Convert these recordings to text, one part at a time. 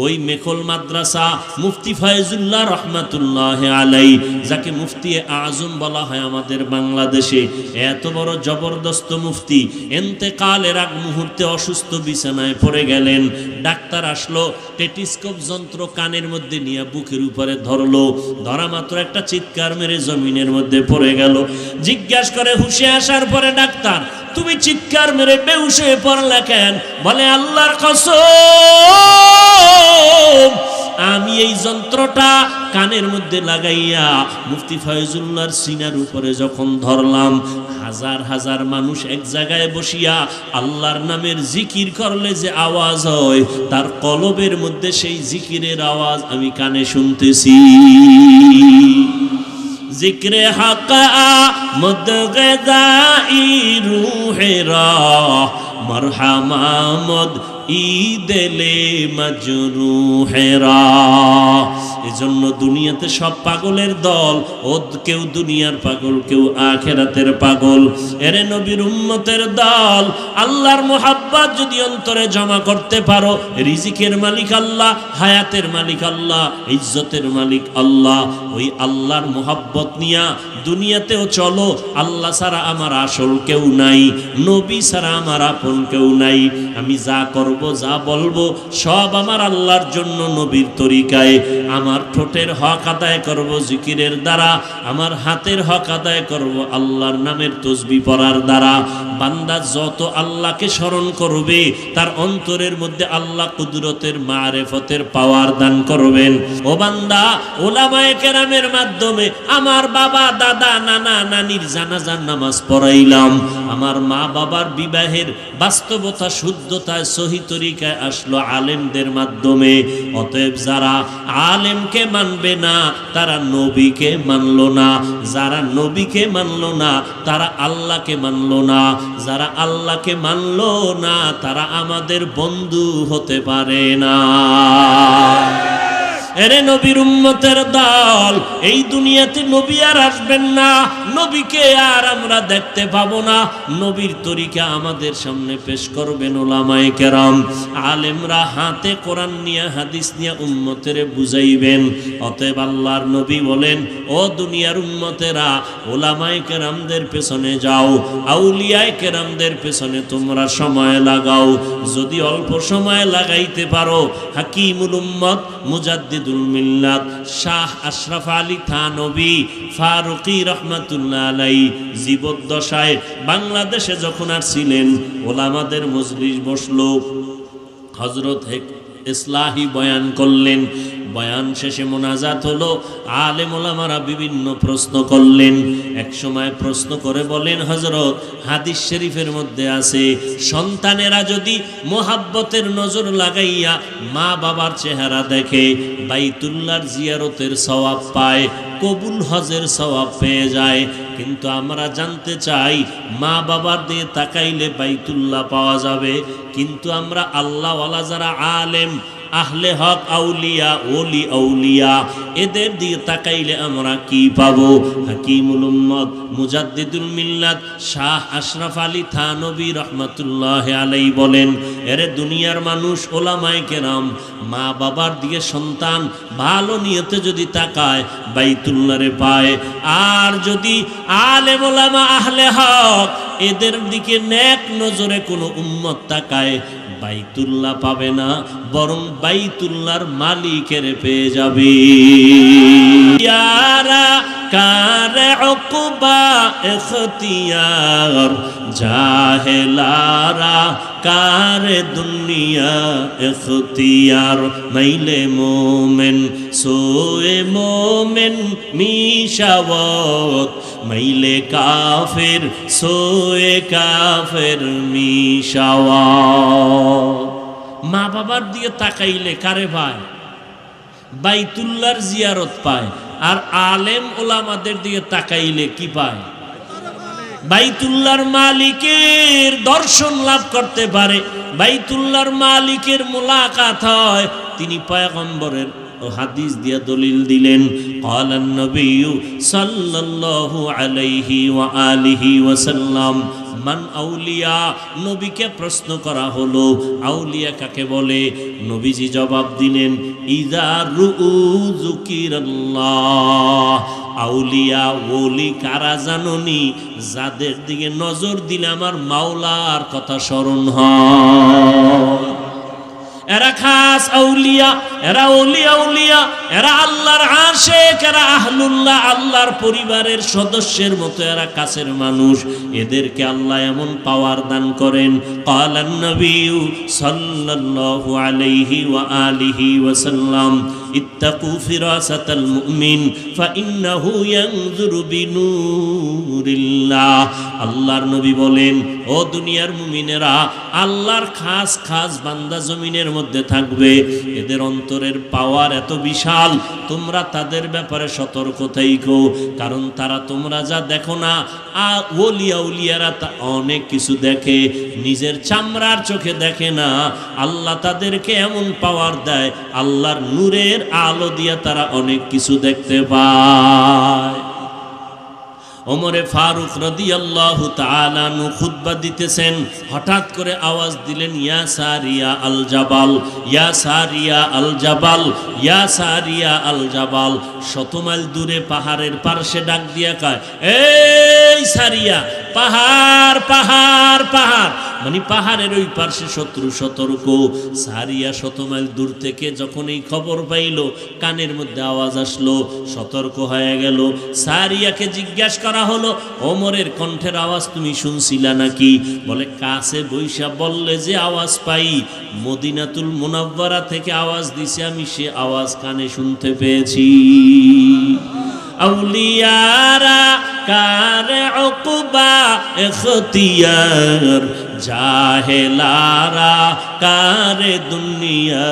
ওই মেখল মাদ্রাসা মুফতি ফয়জুল্লাহ রহমাতুল্লাহ আলাই, যাকে মুফতি আজম বলা হয় আমাদের বাংলাদেশে, এত বড় জবরদস্ত মুফতি ইন্তেকালের আগ মুহূর্তে অসুস্থ বিছানায় পড়ে গেলেন। ডাক্তার আসলো, টেটিস্কোপ যন্ত্র কানের মধ্যে নিয়ে বুকের উপরে ধরলো, ধরা মাত্র একটা চিৎকার মেরে জমিনের মধ্যে পড়ে গেল। জিজ্ঞাসা করে হুঁশে আসার পরে ডাক্তার, তুমি চিৎকার মেরে বেহুশ হয়ে পড়লে কেন? বলে আল্লাহর কসম, আমি এই যন্ত্রটা কানের মধ্যে লাগাইয়া মুফতি ফয়জুল্লাহর সিনার উপরে যখন ধরলাম, হাজার হাজার মানুষ এক জায়গায় বসিয়া আল্লাহর নামের জিকির করলে যে আওয়াজ হয়, তার কলবের মধ্যে সেই জিকিরের আওয়াজ আমি কানে শুনতেছি। জিক্রে হাকা মদগদাই রুহেরা মারহামামদ ঈদেলে মাজরুহেরা। এজন্য দুনিয়াতে সব পাগলের দল, ও কেউ দুনিয়ার পাগল, কেউ আখেরাতের পাগল। এরে নবীর উম্মতের দল, আল্লাহর মোহাব্বত যদি অন্তরে জমা করতে পারো, রিজিকের মালিক আল্লাহ, হায়াতের মালিক আল্লাহ, ইজ্জতের মালিক আল্লাহ, ওই আল্লাহর মোহাব্বত নিয়া দুনিয়াতেও চলো। আল্লাহ ছাড়া আমার আসল কেউ নাই, নবী ছাড়া আমার আপন কেউ নাই। আমি যা করব, যা বলবো সব আমার আল্লাহর জন্য, নবীর তরিকায়। আমার ঠোঁটের হক আদায় করব জিকিরের দ্বারা, আমার হাতের হক আদায় করব আল্লাহর নামের তসবিহ পড়ার দ্বারা। বান্দা যত আল্লাহকে স্মরণ করবে, তার অন্তরের মধ্যে আল্লাহ কুদরতের মারেফতের পাওয়ার দান করবেন। ও বান্দা, ওলামায়ে কেরামের মাধ্যমে আমার বাবা, দাদা, নানা, নানির জানাজার নামাজ পড়াইলাম। আমার মা বাবার বিবাহের বাস্তবতা, শুদ্ধতায়, সহি তরিকায় আসলো আলেমদের মাধ্যমে। অতএব যারা আলেমকে মানবে না, তারা নবীকে মানলো না। যারা নবীকে মানলো না, তারা আল্লাহকে মানলো না। যারা আল্লাহকে মানলো না, তারা আমাদের বন্ধু হতে পারে না। এরে নবীর উম্মতের দল, এই দুনিয়াতে নবী আর আসবেন না, নবীকে আর আমরা দেখতে পাবো না। নবীর তরিকা আমাদের সামনে পেশ করবেন ওলামায়ে কেরাম, আলেমরা হাতে কোরআন নিয়ে, হাদিস নিয়ে উম্মতের বুঝাইবেন। অতএব আল্লাহর নবী বলেন, ও দুনিয়ার উম্মতেরা, ওলামায়ে কেরামদের পেছনে যাও, আউলিয়ায়ে কেরামদের পেছনে তোমরা সময় লাগাও। যদি অল্প সময় লাগাইতে পারো, হাকিমুল উম্মত, মুজাদ্দিদুল মিল্লাত শাহ আশরাফ আলী থানভী ফারুকী রহমাতুল্লাহ আলাইহি জীবদ্দশায় বাংলাদেশে যখন আসছিলেন, ওলামাদের মজলিস বসলো, হযরত ইসলাহি বয়ান করলেন। বয়ান শেষে মোনাজাত হলো, আলেম ওলামারা বিভিন্ন প্রশ্ন করলেন। এক সময় প্রশ্ন করে বলেন, হযরত, হাদিস শরীফের মধ্যে আছে, সন্তানেরা যদি মোহাব্বতের নজর লাগাইয়া মা বাবার চেহারা দেখে, বাইতুল্লাহর জিয়ারতের সওয়াব পায়, কবুল হজের সওয়াব পেয়ে যায়। কিন্তু আমরা জানতে চাই, মা বাবার দিয়ে তাকাইলে বাইতুল্লাহ পাওয়া যাবে, কিন্তু আমরা আল্লাহওয়ালা যারা আলেম, আহলে হক, আউলিয়া, ওলি আউলিয়া, এদের দিয়ে তাকাইলে আমরা কি পাবো? হাকিমুল উম্মত, মুজাদ্দিদুল মিল্লাত শাহ আশরাফ আলী থানভী রহমাতুল্লাহ আলাইহি বলেন, এরে দুনিয়ার মানুষ, ওলামায়ে কেরাম, মা বাবার দিকে সন্তান ভালো নিয়তে যদি তাকায়, বাইতুল্লাহরে পায়। আর যদি আলেম ওলামা, আহলে হক, এদের দিকে নেক নজরে কোনো উম্মত তাকায়, বাইতুল্লাহ পাবে না, বরং বাইতুল্লাহর মালিকের পেয়ে যাবে। ইয়ারা কারে উকবা ইখতিয়ার, জাহেলারা কারে দুনিয়া ইখতিয়ার। মাইলে মোমেন সোয়ে মোমেন মিশাওয়াত, মাইলে কাফের সোয়ে কাফের মিশাওয়াত। মা বাবার দিকে তাকাইলে কারে পায়? বাইতুল্লাহর জিয়ারত পায়। আর আলেম ওলামাদের দিকে তাকাইলে কি পায়? বাইতুল্লাহর মালিকের দর্শন লাভ করতে পারে, বাইতুল্লাহর মালিকের মুলাকাত হয়। তিনি পয়গম্বরের হাদিস দিয়ে দলিল দিলেন। ক্বালান নবী সাল্লাল্লাহু আলাইহি ওয়া আলিহি ওয়াসাল্লাম মান আউলিয়া, নবীকে প্রশ্ন করা হলো আউলিয়া কাকে বলে? নবীজি জবাব দিলেন ইযা রুউ যুকিরাল্লাহ, আউলিয়া ওলি কারা জানোনি? যাদের দিকে নজর দিলে আমার মাওলার কথা স্মরণ হয়। এরা খাস আউলিয়া, এরা ওলি আউলিয়া, এরা আল্লাহর আশিক, এরা আহলুল্লাহ, আল্লাহর পরিবারের সদস্যের মতো এরা কাছের মানুষ। এদেরকে আল্লাহ এমন পাওয়ার দান করেন। ক্বালান নবী সাল্লাল্লাহু আলাইহি ওয়া আলিহি ওয়াসাল্লাম ইত্তাকু ফিরাসাতাল মুমিন ফাইন্নাহু ইয়ানজুরু বিনূরিল্লাহ। আল্লাহর নবী বলেন, ও দুনিয়ার মুমিনেরা, আল্লাহর খাস খাস বান্দা জমিনের মধ্যে থাকবে, এদের অন্তরের পাওয়ার এত বিশাল, তোমরা তাদের ব্যাপারে সতর্ক থাইকো। কারণ তারা তোমরা যা দেখো না, ওলিয়া উলিয়ারা তা অনেক কিছু দেখে, নিজের চামড়ার চোখে দেখে না। আল্লাহ তাদেরকে এমন পাওয়ার দেয়, আল্লাহর নূরের আলো দিয়ে তারা অনেক কিছু দেখতে পায়। ওমরে ফারুক রাদিয়াল্লাহু তাআলা আনহু খুতবা দিতেছেন, হঠাৎ করে আওয়াজ দিলেন ইয়া সারিয়া আল জাবাল, ইয়া সারিয়া আল জাবাল, ইয়া সারিয়া আল জাবাল। 100 মাইল দূরে পাহাড়ের পার্শ্বে ডাক দিয়া কয়, এই সারিয়া, পাহাড় পাহাড় পাহাড়, মানে পাহাড়ের ওই পার্শ্বে শত্রু সতর্ক। সারিয়া 100 মাইল দূর থেকে যখন এই খবর পাইল, কানের মধ্যে আওয়াজ আসলো, সতর্ক হয়ে গেল। সারিয়াকে জিজ্ঞাসা করা হলো, ওমরের কণ্ঠের আওয়াজ তুমি শুনছিলা নাকি? বলে কাছে বৈশা বললে যে আওয়াজ পাই, মদিনাতুল মুনাওয়ারা থেকে আওয়াজ দিছে, আমি সে আওয়াজ কানে শুনতে পেয়েছি। আউলিয়ারা কার উকবা ইখতিয়ার, জাহেলারা কার দুনিয়া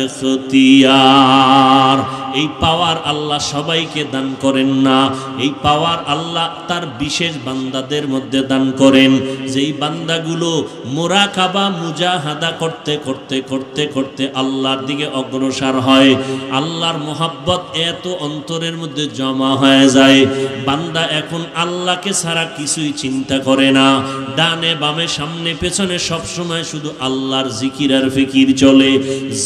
ইখতিয়ার। এই পাওয়ার আল্লাহ সবাইকে দান করেন না, এই পাওয়ার আল্লাহ তার বিশেষ বান্দাদের মধ্যে দান করেন। যেই বান্দাগুলো মুরাকাবা মুজাহাদা করতে করতে করতে করতে আল্লাহর দিকে অগ্রসর হয়, আল্লাহর মোহাব্বত এত অন্তরের মধ্যে জমা হয়ে যায়, বান্দা এখন আল্লাহকে ছাড়া কিছুই চিন্তা করে না। ডানে বামে সামনে পেছনে সবসময় শুধু আল্লাহর জিকির আর ফিকির চলে।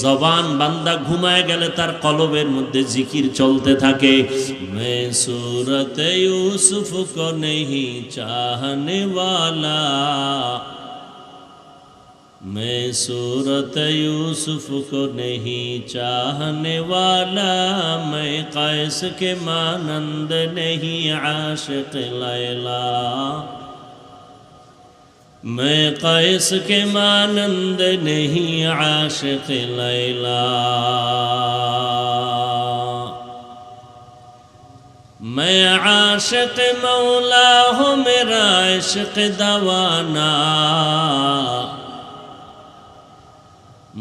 জবান বান্দা ঘুমায় গেলে তার কলবের মধ্যে জিকির চলতে থাকে। मैं सूरत यूसुफ को नहीं चाहने वाला, मैं सूरत यूसुफ को नहीं चाहने वाला, मैं कैस के मानंद नहीं आशिक लैला, मैं कैस के मानंद नहीं आशिक लैला, मैं आशिक मौला हूँ मेरा इश्क दवाना,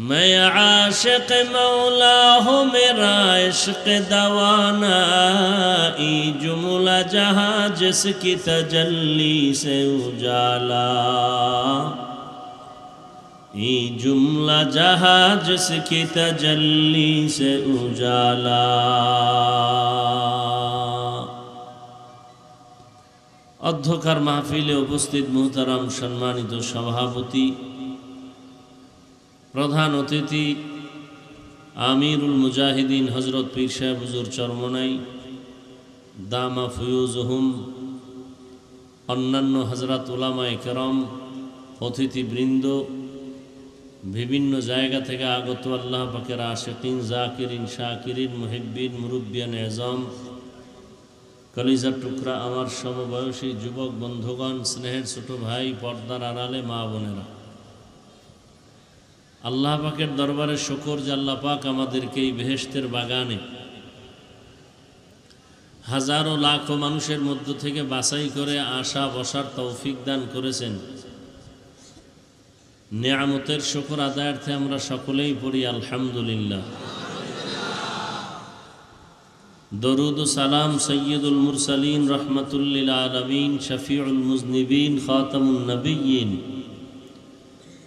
मैं आशिक मौला हूँ मेरा इश्क दवाना, ई जुमला जहाँ जिसकी तजल्ली से उजाला, ई जुमला जहाँ जिसकी तजल्ली से उजाला। অধ্যকার মাহফিলে উপস্থিত মুহতারাম সম্মানিত সভাপতি, প্রধান অতিথি আমিরুল মুজাহিদিন হজরত পীর সাহেব হুজুর চরমনাই দামা ফুয়ুজহুম, অন্যান্য হজরত উলামায়ে কেরাম, অতিথিবৃন্দ, বিভিন্ন জায়গা থেকে আগত আল্লাহ পাকের আশিকিন, জাকিরিন, শাকিরিন, মুহিব্বিন, মুরব্বিয়ান এজম, কলিজার টুকরা আমার সমবয়সী যুবক বন্ধুগণ, স্নেহের ছোট ভাই, পর্দার আড়ালে মা বোনেরা, আল্লাহ পাকের দরবারে শুকর যে আল্লাহ পাক আমাদেরকে এই বেহেশতের বাগানে হাজারো লাখো মানুষের মধ্য থেকে বাছাই করে আসা বসার তৌফিক দান করেছেন। নেয়ামতের শুকর আদায়ার্থে আমরা সকলেই পড়ি আলহামদুলিল্লাহ। দরুদ ও সালাম সৈয়দুল মুরসালিন রহমাতুল লিল আলামিন শফিউল মুজনিবিন খাতামুন নবিয়্যিন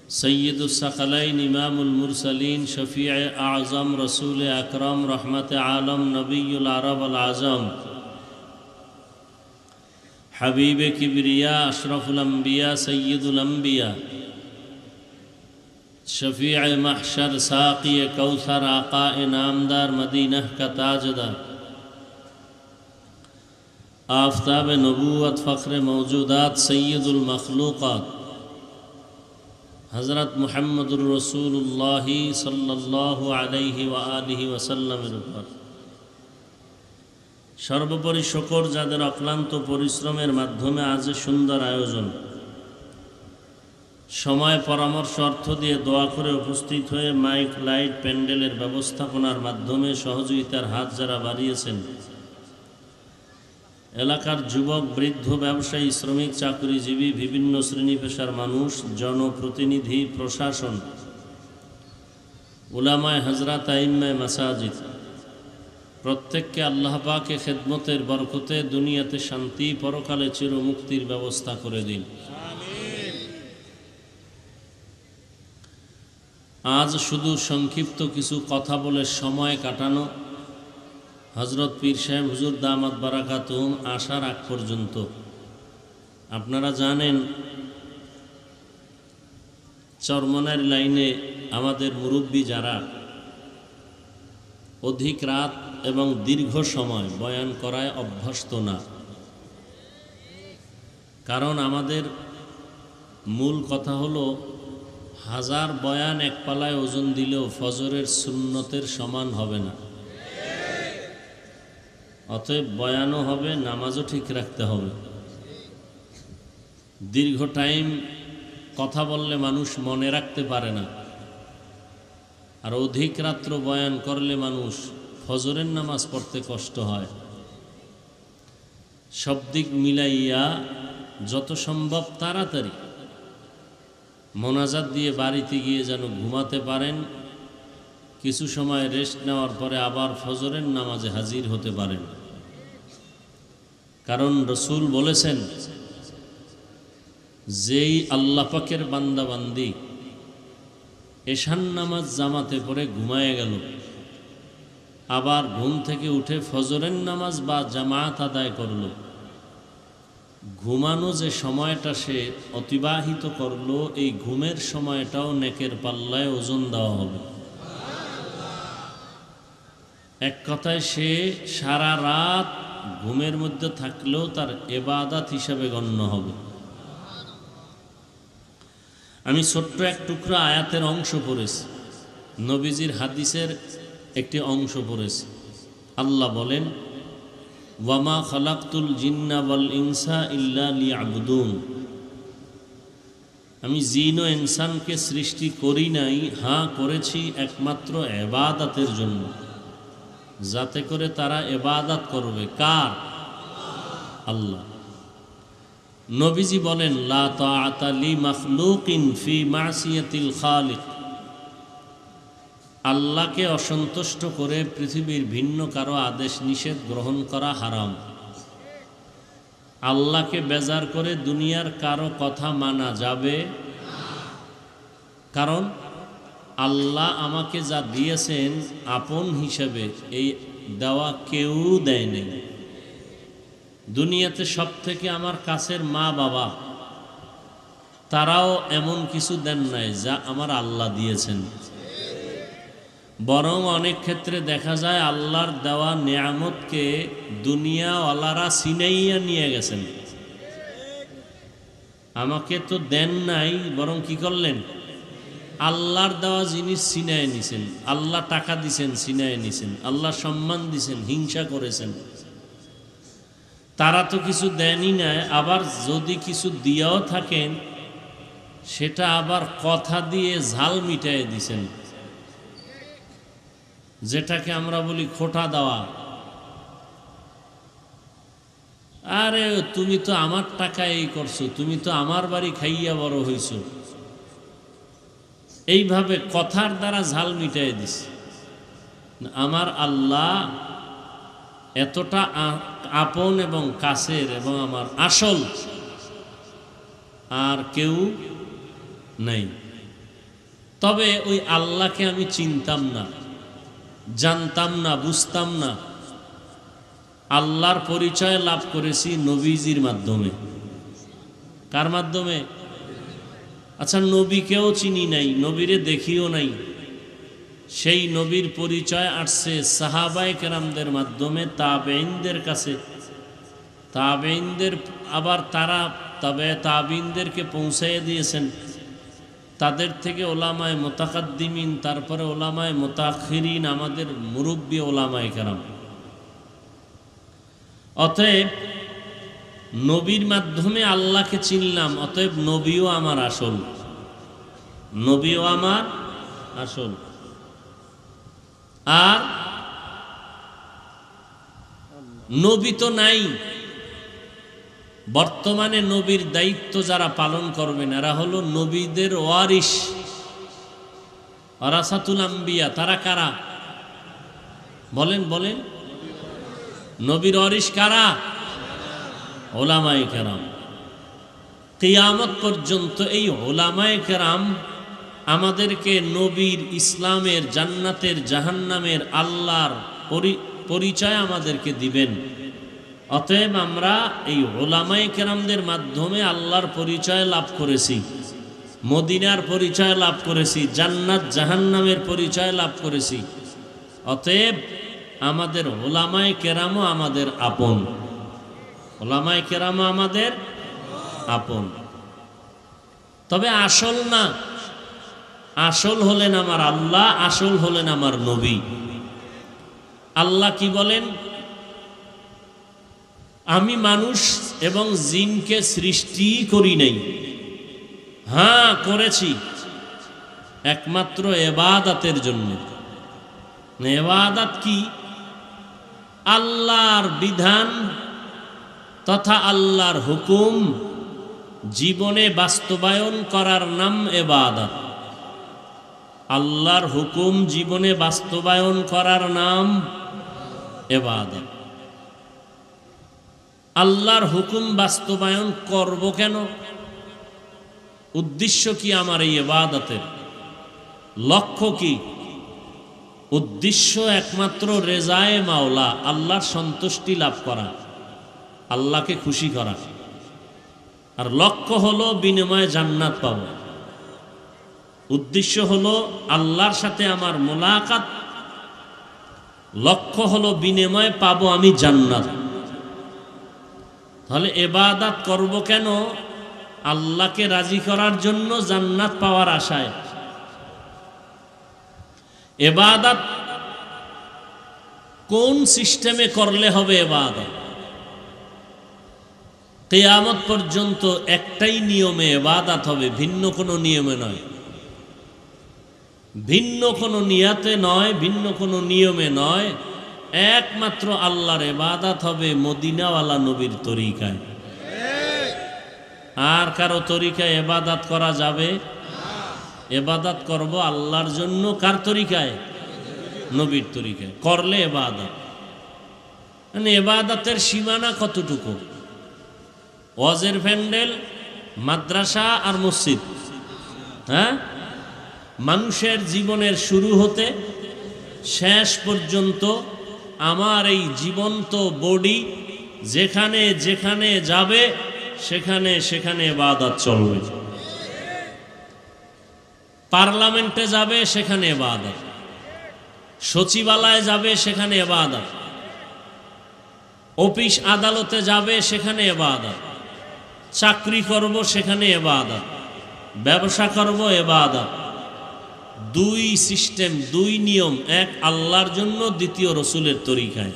सय्यदुस सकलैन इमामुल मुरसलीन शफीअ आज़म रसूल अकरम रहमत आलम नबीयुल अरब अल आज़म हबीब किबरिया अशरफुल अंबिया सय्यदुल अंबिया शफीअ महशर साक़ी कौसर आका नामदार मदीना का ताजदार आफ़ताब नबूवत फ़ख्र मौजूदात सय्यदुल मखलूक़ात हज़रत मुहम्मदुर रसूलुल्लाह सल्लल्लाहु अलैहि व आलिहि वसल्लमेर উপর সর্বোপরি শুকর যাদের অক্লান্ত পরিশ্রমের মাধ্যমে আজ সুন্দর আয়োজন সময় পরামর্শ অর্থ দিয়ে দোয়া করে উপস্থিত হয়ে মাইক লাইট প্যান্ডেলের ব্যবস্থাপনার মাধ্যমে সহযোগিতার হাত যারা বাড়িয়েছেন এলাকার যুবক বৃদ্ধ ব্যবসায়ী শ্রমিক চাকরিজীবী বিভিন্ন শ্রেণী পেশার মানুষ জনপ্রতিনিধি প্রশাসন উলামায়ে হযরত আইম্মায়ে মাসাজিদ প্রত্যেককে আল্লাহ পাকে খেদমতের বরকতে দুনিয়াতে শান্তি পরকালে চিরমুক্তির ব্যবস্থা করে দিন আমিন। আজ শুধু সংক্ষিপ্ত কিছু কথা বলে সময় কাটানো হযরত পীর সাহেব হুজুর দামাত বারাকাতুহুম আসার আগ পর্যন্ত আপনারা জানেন চরমনার লাইনে আমাদের মুরব্বী যারা অধিক রাত এবং দীর্ঘ সময় বয়ান করায় অভ্যস্ত না, কারণ আমাদের মূল কথা হলো হাজার বয়ান এক পালায় ওজন দিলেও ফজরের সুন্নতের সমান হবে না। অতএব বয়ানও হবে, নামাজও ঠিক রাখতে হবে। দীর্ঘ টাইম কথা বললে মানুষ মনে রাখতে পারে না, আর অধিক রাত্র বয়ান করলে মানুষ ফজরের নামাজ পড়তে কষ্ট হয়। সব দিক মিলাইয়া যত সম্ভব তাড়াতাড়ি মোনাজাত দিয়ে বাড়িতে গিয়ে যেন ঘুমাতে পারেন, কিছু সময় রেস্ট নেওয়ার পরে আবার ফজরের নামাজে হাজির হতে পারেন। কারণ রসুল বলেছেন, যেই আল্লাহ পাকের বান্দা বান্দি এশার নামাজ জামাতে পড়ে ঘুমায় গেল, আবার ঘুম থেকে উঠে ফজরের নামাজ বা জামাত আদায় করল, ঘুমানো যে সময়টা সে অতিবাহিত করলো এই ঘুমের সময়টাও নেকের পাল্লায় ওজন দেওয়া হবে। এক কথায় সে সারা রাত ঘুমের মধ্যে থাকলেও তার ইবাদত হিসাবে গণ্য হবে। আমি ছোট্ট এক টুকরা আয়াতের অংশ পড়েছি, নবীজির হাদিসের একটি অংশ পড়েছি। আল্লাহ বলেন, ওয়ামা খালাকতুল জিন্না ওয়াল ইনসা ইল্লা লিয়াবুদুন, আমি জিন ও ইনসানকে সৃষ্টি করি নাই, হ্যাঁ করেছি একমাত্র ইবাদতের জন্য, যাতে করে তারা ইবাদত করবে। কার? আল্লাহ। নবীজি বলেন, লা তাআতা লি মাখলুকিন ফি মাসিয়াতিল খালিক, আল্লাহকে অসন্তুষ্ট করে পৃথিবীর ভিন্ন কারো আদেশ নিষেধ গ্রহণ করা হারাম। আল্লাহকে বেজার করে দুনিয়ার কারো কথা মানা যাবে, কারণ আল্লাহ আমাকে যা দিয়েছেন আপন হিসেবে এই দেওয়া কেউ দেয় নেই। দুনিয়াতে সব থেকে আমার কাছের মা বাবা, তারাও এমন কিছু দেন নাই যা আমার আল্লাহ দিয়েছেন। বরং অনেক ক্ষেত্রে দেখা যায় আল্লাহর দেওয়া নিয়ামতকে দুনিয়াওয়ালারা ছিনাইয়া নিয়ে গেছেন। আমাকে তো দেন নাই, বরং কি করলেন? আল্লাহর দেওয়া জিনিস ছিনায় নিছেন। আল্লাহ টাকা দিছেন, ছিনায় নিছেন। আল্লাহ সম্মান দিছেন, হিংসা করেছেন। তারা তো কিছু দেনই নাই, আবার যদি কিছু দিয়েও থাকেন সেটা আবার কথা দিয়ে ঝাল মিটাই দিছেন, যেটাকে আমরা বলি খোটা দেওয়া। আরে তুমি তো আমার টাকা এই করছো, তুমি তো আমার বাড়ি খাইয়া বড় হইছো, এইভাবে কথার দ্বারা ঝাল মিটাই দিছে। আমার আল্লাহ এতটা আপন এবং কাছের এবং আমার আসল, আর কেউ নাই। তবে ওই আল্লাহকে আমি চিনতাম না, জানতাম না, বুঝতাম না। আল্লাহর পরিচয় লাভ করেছি নবীজির মাধ্যমে। কার মাধ্যমে? আচ্ছা, নবীকেও চিনি নাই, নবীরে দেখিও নাই। সেই নবীর পরিচয় আসছে সাহাবায়ে কেরামদের মাধ্যমে, তাবেঈনদের কাছে। তাবেঈনদের আবার তারা তাবেঈনদেরকে পৌঁছাইয়ে দিয়েছেন। তাদের থেকে ওলামায়ে মুতাকাদ্দিমিন, তারপরে ওলামায়ে মুতাআখিরিন, আমাদের মুরব্বী ওলামায়ে কেরাম। অতএব নবীর মাধ্যমে আল্লাহকে চিনলাম, অতএব নবীও আমার আসল, নবীও আমার আসল। আর নবী তো নাই, বর্তমানে নবীর দায়িত্ব যারা পালন করবেন এরা হলো নবীদের ওয়ারিস, ওয়ারাসাতুল আম্বিয়া। তারা কারা? বলেন বলেন। নবীর ওয়ারিস কারা? উলামায়ে কেরাম। কিয়ামত পর্যন্ত এই উলামায়ে কেরাম আমাদেরকে নবীর, ইসলামের, জান্নাতের, জাহান্নামের, আল্লাহর পরিচয় আমাদেরকে দিবেন। অতএব আমরা এই উলামায়ে কেরামদের মাধ্যমে আল্লাহর পরিচয় লাভ করেছি, মদিনার পরিচয় লাভ করেছি, জান্নাত জাহান্নামের পরিচয় লাভ করেছি। অতএব আমাদের উলামায়ে কেরামও আমাদের আপন, উলামায়ে কেরামও আমাদের আপন। তবে আসল না, আসল হলেন আমার আল্লাহ, আসল হলেন আমার নবী। আল্লাহ কি বলেন? আমি মানুষ এবং জিনকে সৃষ্টি করি নাই। হ্যাঁ, করেছি একমাত্র ইবাদতের জন্য। ইবাদত কি? আল্লাহর বিধান তথা আল্লাহর হুকুম জীবনে বাস্তবায়ন করার নাম ইবাদত। আল্লাহর হুকুম জীবনে বাস্তবায়ন করার নাম ইবাদত। আল্লাহর হুকুম বাস্তবায়ন করব কেন? উদ্দেশ্য কি আমার এই ইবাদতের? লক্ষ্য কি? উদ্দেশ্য একমাত্র রেজায়ে মাওলা, আল্লাহর সন্তুষ্টি লাভ করা, আল্লাহকে খুশি করা। আর লক্ষ্য হলো বিনিময়ে জান্নাত পাবো। উদ্দেশ্য হলো আল্লাহর সাথে আমার মোলাকাত, লক্ষ্য হলো বিনিময়ে পাবো আমি জান্নাত। তাহলে ইবাদত করব কেন? আল্লাহকে রাজি করার জন্য, জান্নাত পাওয়ার আশায়। ইবাদত কোন সিস্টেমে করলে হবে? ইবাদত কিয়ামত পর্যন্ত একটাই নিয়মে ইবাদত হবে, ভিন্ন কোনো নিয়মে নয়, ভিন্ন কোনো নিয়াতে নয়, ভিন্ন কোনো নিয়মে নয়। একমাত্র আল্লাহর ইবাদত হবে মদিনাওয়ালা নবীর তরিকায়। আর কারো তরিকায় ইবাদত করা যাবে? ইবাদত করব আল্লাহর জন্য। কার তরিকায়? নবীর তরিকায় করলে ইবাদত। মানে ইবাদতের সীমানা কতটুকু? ওয়াজের প্যান্ডেল, মাদ্রাসা আর মসজিদ। হ্যাঁ, মানুষের জীবনের শুরু হতে শেষ পর্যন্ত আমার এই জীবন্ত বডি যেখানে যেখানে যাবে সেখানে সেখানে ইবাদত চলবে। পার্লামেন্টে যাবে সেখানে ইবাদত, সচিবালয়ে যাবে সেখানে ইবাদত, অফিস আদালতে যাবে সেখানে ইবাদত, চাকরি করব সেখানে ইবাদত, ব্যবসা করব ইবাদত। দুই সিস্টেম, দুই নিয়ম, এক আল্লাহর জন্য, দ্বিতীয় রসুলের তরিকায়।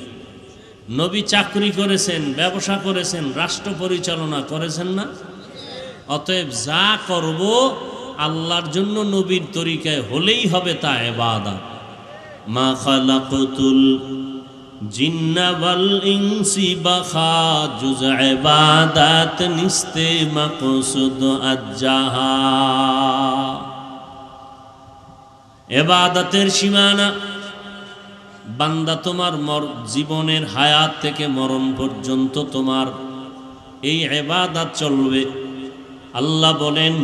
নবী চাকরি করেছেন, ব্যবসা করেছেন, রাষ্ট্র পরিচালনা করেছেন না? অতএব যা করব আল্লাহর জন্য, নবীর তরিকায় হলেই হবে তা ইবাদত। মা খালাকতুল জিন্না ওয়াল ইনসি বাখা জুজ ইবাদত নিস্তে মাকসুদ আজ্জাহা। ইবাদতের সীমানা, বান্দা তোমার জীবনের হায়াত থেকে মরণ পর্যন্ত তোমার এই ইবাদত চলবে। আল্লাহ বলেন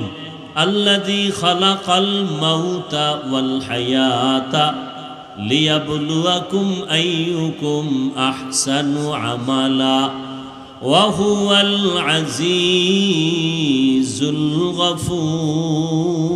আল্লাযী খালাকাল মাউতা ওয়াল হায়াতা লিয়াবলুয়াকুম আইয়ুকুম আহসানু আমালা ওয়া হুয়াল আজিজুল গফুর।